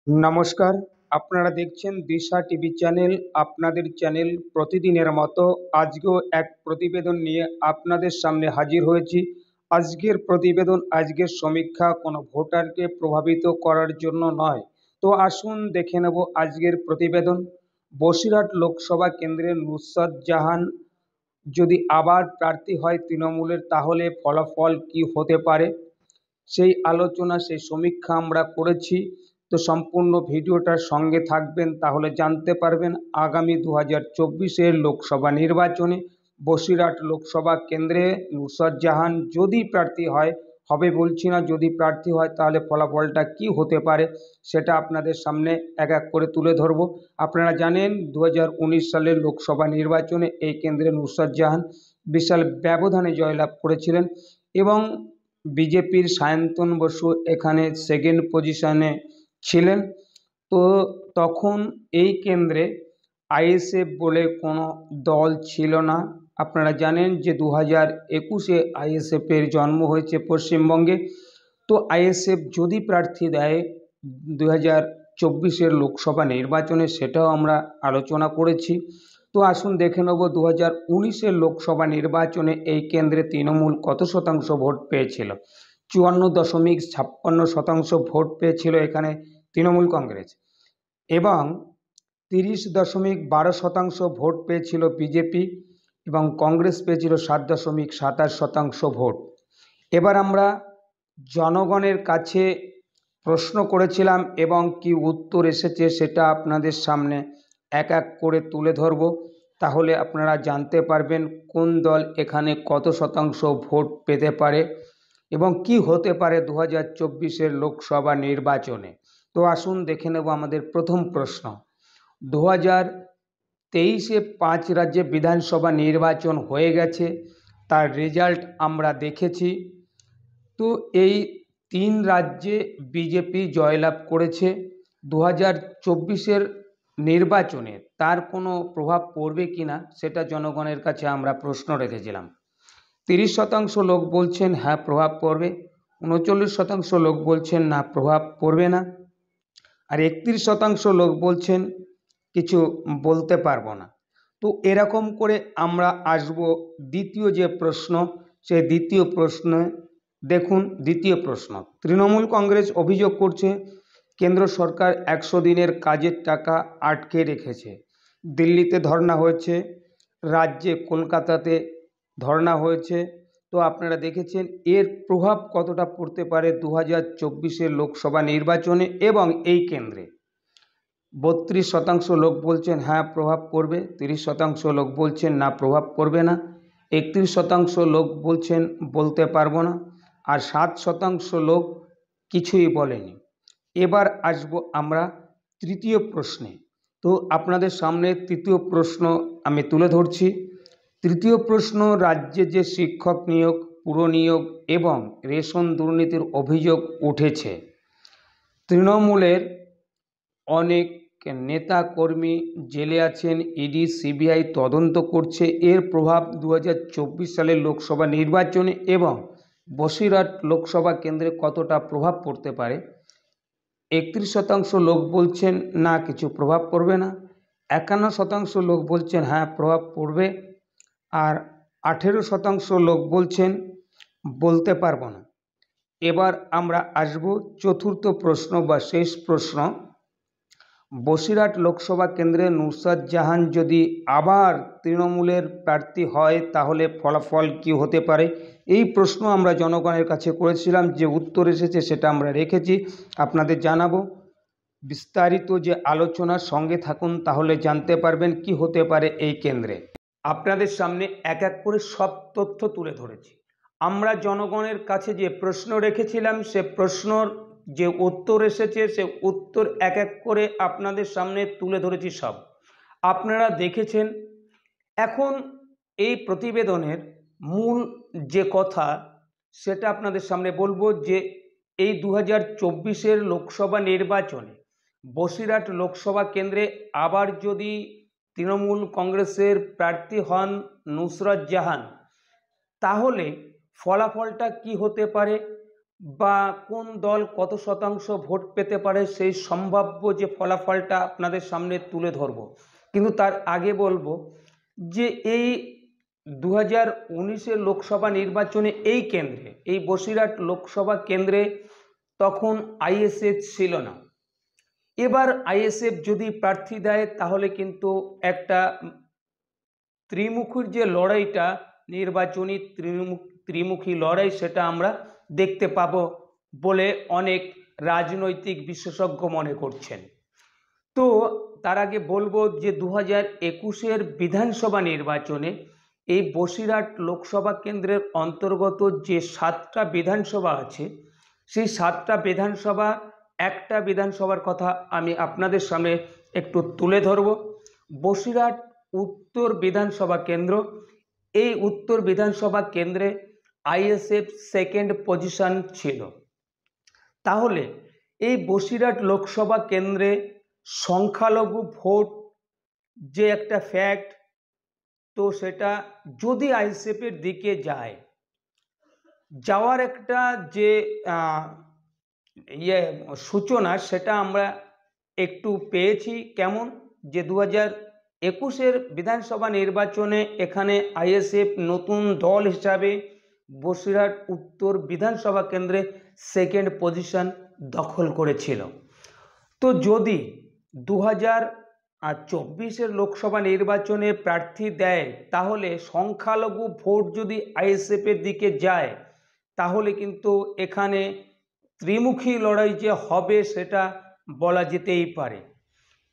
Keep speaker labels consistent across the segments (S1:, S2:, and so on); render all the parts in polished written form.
S1: নমস্কার। আপনারা দেখছেন দিশা টিভি চ্যানেল। আপনাদের চ্যানেল প্রতিদিনের মতো আজকেও এক প্রতিবেদন নিয়ে আপনাদের সামনে হাজির হয়েছি। আজকের প্রতিবেদন, আজকের সমীক্ষা কোনো ভোটারকে প্রভাবিত করার জন্য নয়। তো আসুন দেখে নেব আজকের প্রতিবেদন। বসিরহাট লোকসভা কেন্দ্রের নুসরাত জাহান যদি আবার প্রার্থী হয় তৃণমূলের, তাহলে ফলাফল কি হতে পারে, সেই আলোচনা, সেই সমীক্ষা আমরা করেছি। তো সম্পূর্ণ ভিডিওটার সঙ্গে থাকবেন, তাহলে জানতে পারবেন আগামী 2024-এর লোকসভা নির্বাচনে বসিরহাট লোকসভা কেন্দ্রে নুসরাত জাহান যদি প্রার্থী হয়, হবে বলছি না, যদি প্রার্থী হয় তাহলে ফলাফলটা কি হতে পারে সেটা আপনাদের সামনে এক এক করে তুলে ধরব। আপনারা জানেন 2019 সালের লোকসভা নির্বাচনে এই কেন্দ্রে নুসরাত জাহান বিশাল ব্যবধানে জয়লাভ করেছিলেন এবং বিজেপির সায়ন্তন বসু এখানে সেকেন্ড পজিশনে ছিলেন। তো তখন এই কেন্দ্রে আইএসএফ বলে কোনো দল ছিল না। আপনারা জানেন যে 2021-এ আইএসএফের জন্ম হয়েছে পশ্চিমবঙ্গে। তো আইএসএফ যদি প্রার্থী দেয় 2024-এর লোকসভা নির্বাচনে, সেটাও আমরা আলোচনা করেছি। তো আসুন দেখে নেব 2019-এর লোকসভা নির্বাচনে এই কেন্দ্রে তৃণমূল কত শতাংশ ভোট পেয়েছিল। 54.56% ভোট পেয়েছিল এখানে তৃণমূল কংগ্রেস, এবং 30.12% ভোট পেয়েছিল বিজেপি, এবং কংগ্রেস পেয়েছিল 7.27% ভোট। এবার আমরা জনগণের কাছে প্রশ্ন করেছিলাম এবং কি উত্তর এসেছে সেটা আপনাদের সামনে এক এক করে তুলে ধরব, তাহলে আপনারা জানতে পারবেন কোন দল এখানে কত শতাংশ ভোট পেতে পারে এবং কি হতে পারে 2024-এর লোকসভা নির্বাচনে। তো আসুন দেখে নেব আমাদের প্রথম প্রশ্ন। 2023-এ 5 রাজ্যে বিধানসভা নির্বাচন হয়ে গেছে, তার রেজাল্ট আমরা দেখেছি। তো এই 3 রাজ্যে বিজেপি জয়লাভ করেছে। 2024-এর নির্বাচনে তার কোনো প্রভাব পড়বে কিনা সেটা জনগণের কাছে আমরা প্রশ্ন রেখেছিলাম। 30% লোক বলছেন হ্যাঁ প্রভাব পড়বে, 39% লোক বলছেন না প্রভাব পড়বে না, আর 31% লোক বলছেন কিছু বলতে পারবো না। তো এরকম করে আমরা আসব দ্বিতীয় যে প্রশ্ন, সেই দ্বিতীয় প্রশ্নে দেখুন। দ্বিতীয় প্রশ্ন, তৃণমূল কংগ্রেস অভিযোগ করছে কেন্দ্র সরকার 100 দিনের কাজের টাকা আটকে রেখেছে। দিল্লিতে ধর্না হয়েছে, রাজ্যে কলকাতাতে ধর্না হয়েছে। তো আপনারা দেখেছেন এর প্রভাব কতটা পড়তে পারে 2024-এর লোকসভা নির্বাচনে এবং এই কেন্দ্রে। 32% লোক বলছেন হ্যাঁ প্রভাব পড়বে, 30% লোক বলছেন না প্রভাব পড়বে না, 31% লোক বলছেন বলতে পারবো না, আর 7% লোক কিছুই বলেনি। এবার আসব আমরা তৃতীয় প্রশ্নে। তো আপনাদের সামনে তৃতীয় প্রশ্ন আমি তুলে ধরছি। তৃতীয় প্রশ্ন, রাজ্যে যে শিক্ষক নিয়োগ, পুরনিয়োগ এবং রেশন দুর্নীতির অভিযোগ উঠেছে, তৃণমূলের অনেক নেতা কর্মী জেলে আছেন, ইডি সিবিআই তদন্ত করছে। এর প্রভাব 2024 সালের লোকসভা নির্বাচনে এবং বসিরহাট লোকসভা কেন্দ্রে কতটা প্রভাব পড়তে পারে। 31% লোক বলছেন না কিছু প্রভাব পড়বে না, 51% লোক বলছেন হ্যাঁ প্রভাব পড়বে, আর 18% লোক বলছেন বলতে পারবো না। এবার আমরা আসব চতুর্থ প্রশ্ন বা শেষ প্রশ্ন। বসিরহাট লোকসভা কেন্দ্রে নুসরাত জাহান যদি আবার তৃণমূলের প্রার্থী হয় তাহলে ফলাফল কি হতে পারে, এই প্রশ্ন আমরা জনগণের কাছে করেছিলাম। যে উত্তর এসেছে সেটা আমরা রেখেছি, আপনাদের জানাবো। বিস্তারিত যে আলোচনার সঙ্গে থাকুন, তাহলে জানতে পারবেন কি হতে পারে এই কেন্দ্রে। আপনাদের সামনে এক এক করে সব তথ্য তুলে ধরেছি। আমরা জনগণের কাছে যে প্রশ্ন রেখেছিলাম সে প্রশ্নর যে উত্তর এসেছে সে উত্তর এক এক করে আপনাদের সামনে তুলে ধরেছি সব। আপনারা দেখেছেন। এখন এই প্রতিবেদনের মূল যে কথা সেটা আপনাদের সামনে বলবো, যে এই 2024-এর লোকসভা নির্বাচনে বসিরহাট লোকসভা কেন্দ্রে আবার যদি তৃণমূল কংগ্রেসের প্রার্থী হন নুসরাত জাহান, তাহলে ফলাফলটা কি হতে পারে বা কোন দল কত শতাংশ ভোট পেতে পারে সেই সম্ভাব্য যে ফলাফলটা আপনাদের সামনে তুলে ধরব। কিন্তু তার আগে বলবো যে এই 2019-এর লোকসভা নির্বাচনে এই কেন্দ্রে, এই বসিরহাট লোকসভা কেন্দ্রে তখন আইএসএফ ছিল না। এবার আইএসএফ যদি প্রার্থী দেয় তাহলে কিন্তু একটা ত্রিমুখীর যে লড়াইটা, নির্বাচনী ত্রিমুখী লড়াই, সেটা আমরা দেখতে পাবো বলে অনেক রাজনৈতিক বিশেষজ্ঞ মনে করছেন। তো তার আগে বলবো যে 2021-এর বিধানসভা নির্বাচনে এই বসিরহাট লোকসভা কেন্দ্রের অন্তর্গত যে 7টা বিধানসভা আছে, সেই 7টা বিধানসভা, একটা বিধানসভার কথা আমি আপনাদের সামনে একটু তুলে ধরব। বসিরহাট উত্তর বিধানসভা কেন্দ্র, এই উত্তর বিধানসভা কেন্দ্রে আইএসএফ সেকেন্ড পজিশন ছিল। তাহলে এই বসিরহাট লোকসভা কেন্দ্রে সংখ্যালঘু ভোট যে একটা ফ্যাক্ট, তো সেটা যদি আইএসএফের দিকে যায়, যাওয়ার একটা যে সূচনা, সেটা আমরা একটু পেয়েছি। কেমন, যে 2021-এর বিধানসভা নির্বাচনে এখানে আইএসএফ নতুন দল হিসাবে বসিরহাট উত্তর বিধানসভা কেন্দ্রে সেকেন্ড পজিশন দখল করেছিল। তো যদি 2024-এর লোকসভা নির্বাচনে প্রার্থী দেয়, তাহলে সংখ্যালঘু ভোট যদি আইএসএফের দিকে যায়, তাহলে কিন্তু এখানে ত্রিমুখী লড়াই যে হবে সেটা বলা যেতেই পারে।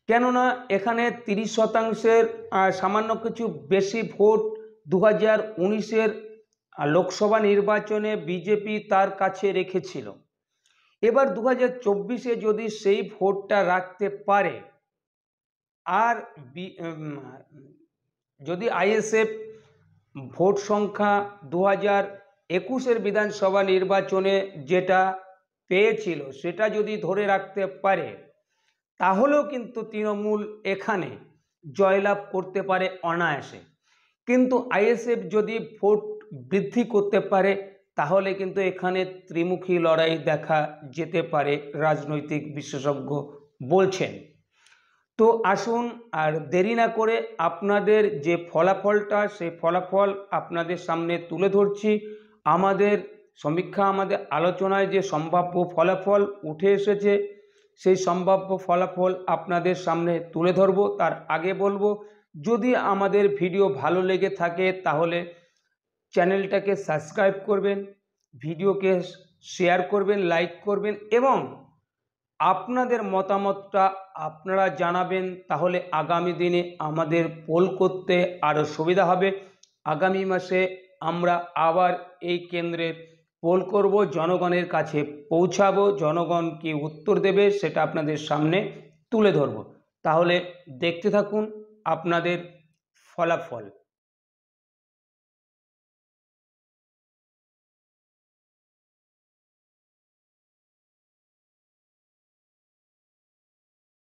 S1: কেননা এখানে 30%-এর সামান্য কিছু বেশি ভোট 2019-এর লোকসভা নির্বাচনে বিজেপি তার কাছে রেখেছিল। এবার 2024-এ যদি সেই ভোটটা রাখতে পারে, আর যদি আইএসএফ ভোট সংখ্যা 2021-এর বিধানসভা নির্বাচনে যেটা পেয়েছিল সেটা যদি ধরে রাখতে পারে, তাহলেও কিন্তু তৃণমূল এখানে জয়লাভ করতে পারে অনায়াসে। কিন্তু আইএসএফ যদি ভোট বৃদ্ধি করতে পারে, তাহলে কিন্তু এখানে ত্রিমুখী লড়াই দেখা যেতে পারে, রাজনৈতিক বিশেষজ্ঞ বলছেন। তো আসুন আর দেরি না করে আপনাদের যে ফলাফলটা, সেই ফলাফল আপনাদের সামনে তুলে ধরছি। আমাদের সমীক্ষা, আমাদের আলোচনায় যে সম্ভাব্য ফলাফল উঠে এসেছে, সেই সম্ভাব্য ফলাফল আপনাদের সামনে তুলে ধরব। তার আগে বলবো, যদি আমাদের ভিডিও ভালো লেগে থাকে তাহলে চ্যানেলটাকে সাবস্ক্রাইব করবেন, ভিডিওকে শেয়ার করবেন, লাইক করবেন এবং আপনাদের মতামতটা আপনারা জানাবেন। তাহলে আগামী দিনে আমাদের পোল করতে আরও সুবিধা হবে। আগামী মাসে আমরা আবার এই কেন্দ্রের পোল করব, জনগণের কাছে পৌঁছাবো, জনগণ কি উত্তর দেবে সেটা আপনাদের সামনে তুলে ধরব। তাহলে দেখতে থাকুন আপনাদের ফলাফল।